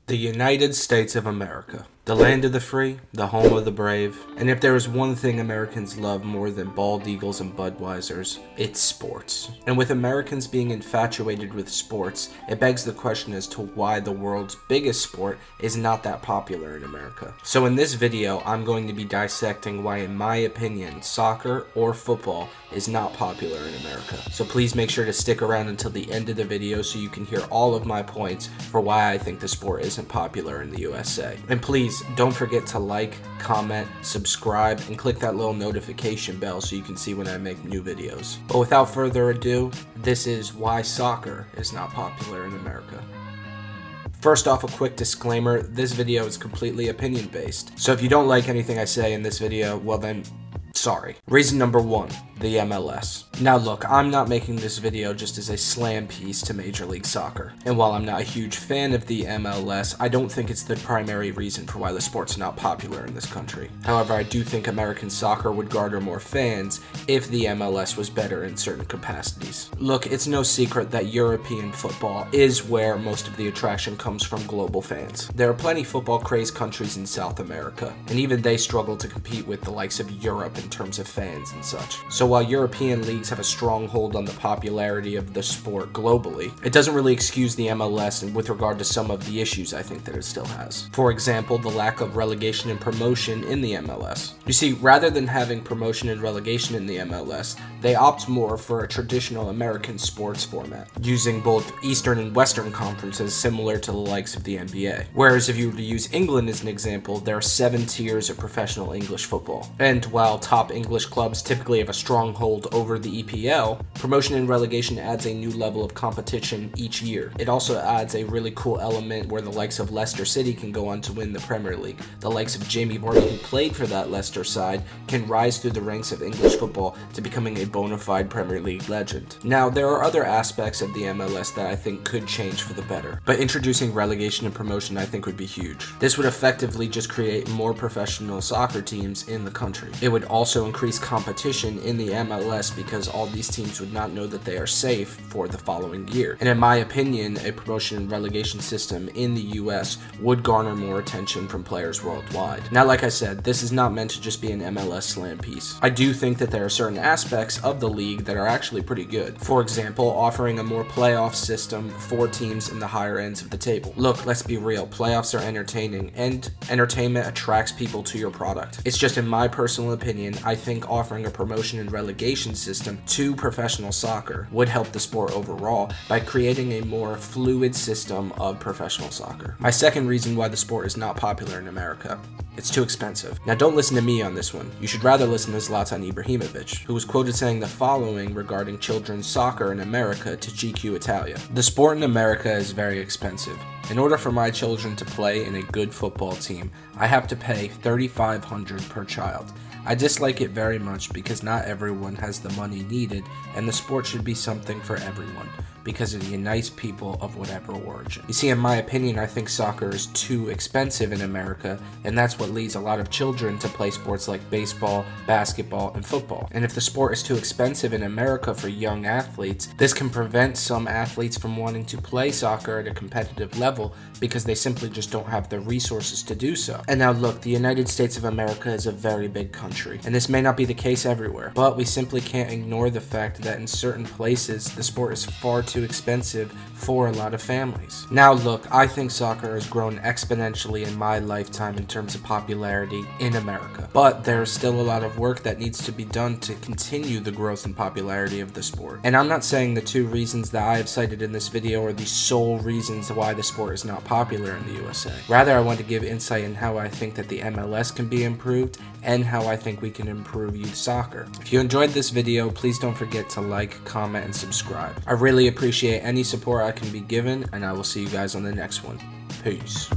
The United States of America. The land of the free, the home of the brave, and if there is one thing Americans love more than bald eagles and Budweisers, it's sports. And with Americans being infatuated with sports, it begs the question as to why the world's biggest sport is not that popular in America. So in this video, I'm going to be dissecting why, in my opinion, soccer or football is not popular in America. So please make sure to stick around until the end of the video so you can hear all of my points for why I think the sport isn't popular in the USA. And please, don't forget to like, comment, subscribe, and click that little notification bell so you can see when I make new videos. But without further ado, this is why soccer is not popular in America. First off, a quick disclaimer, this video is completely opinion based. So if you don't like anything I say in this video, well then, sorry. Reason number one, the MLS. Now look, I'm not making this video just as a slam piece to Major League Soccer. And while I'm not a huge fan of the MLS, I don't think it's the primary reason for why the sport's not popular in this country. However, I do think American soccer would garner more fans if the MLS was better in certain capacities. Look, it's no secret that European football is where most of the attraction comes from global fans. There are plenty football-crazed countries in South America, and even they struggle to compete with the likes of Europe in terms of fans and such. So while European leagues have a strong hold on the popularity of the sport globally, it doesn't really excuse the MLS and with regard to some of the issues I think that it still has. For example, the lack of relegation and promotion in the MLS. You see, rather than having promotion and relegation in the MLS, they opt more for a traditional American sports format, using both Eastern and Western conferences similar to the likes of the NBA. Whereas if you were to use England as an example, there are 7 tiers of professional English football. And while top English clubs typically have a strong hold over the EPL, promotion and relegation adds a new level of competition each year. It also adds a really cool element where the likes of Leicester City can go on to win the Premier League. The likes of Jamie Vardy, who played for that Leicester side, can rise through the ranks of English football to becoming a bona fide Premier League legend. Now, there are other aspects of the MLS that I think could change for the better, but introducing relegation and promotion I think would be huge. This would effectively just create more professional soccer teams in the country. It would also increase competition in the MLS because all these teams would not know that they are safe for the following year. And in my opinion, a promotion and relegation system in the US would garner more attention from players worldwide. Now, like I said, this is not meant to just be an MLS slam piece. I do think that there are certain aspects of the league that are actually pretty good. For example, offering a more playoff system for teams in the higher ends of the table. Look, let's be real, playoffs are entertaining, and entertainment attracts people to your product. It's just in my personal opinion, I think offering a promotion and relegation system to professional soccer would help the sport overall by creating a more fluid system of professional soccer. My second reason why the sport is not popular in America: it's too expensive. Now don't listen to me on this one. You should rather listen to Zlatan Ibrahimovic, who was quoted saying the following regarding children's soccer in America to GQ Italia. "The sport in America is very expensive. In order for my children to play in a good football team, I have to pay $3,500 per child. I dislike it very much because not everyone has the money needed, and the sport should be something for everyone, because it unites people of whatever origin." You see, in my opinion, I think soccer is too expensive in America, and that's what leads a lot of children to play sports like baseball, basketball, and football. And if the sport is too expensive in America for young athletes, this can prevent some athletes from wanting to play soccer at a competitive level because they simply just don't have the resources to do so. And now look, the United States of America is a very big country, and this may not be the case everywhere, but we simply can't ignore the fact that in certain places, the sport is far too expensive for a lot of families. Now look, I think soccer has grown exponentially in my lifetime in terms of popularity in America, but there's still a lot of work that needs to be done to continue the growth and popularity of the sport. And I'm not saying the 2 reasons that I have cited in this video are the sole reasons why the sport is not popular in the USA. Rather, I want to give insight in how I think that the MLS can be improved and how I think we can improve youth soccer. If you enjoyed this video, please don't forget to like, comment, and subscribe. I really appreciate any support I can be given, and I will see you guys on the next one. Peace.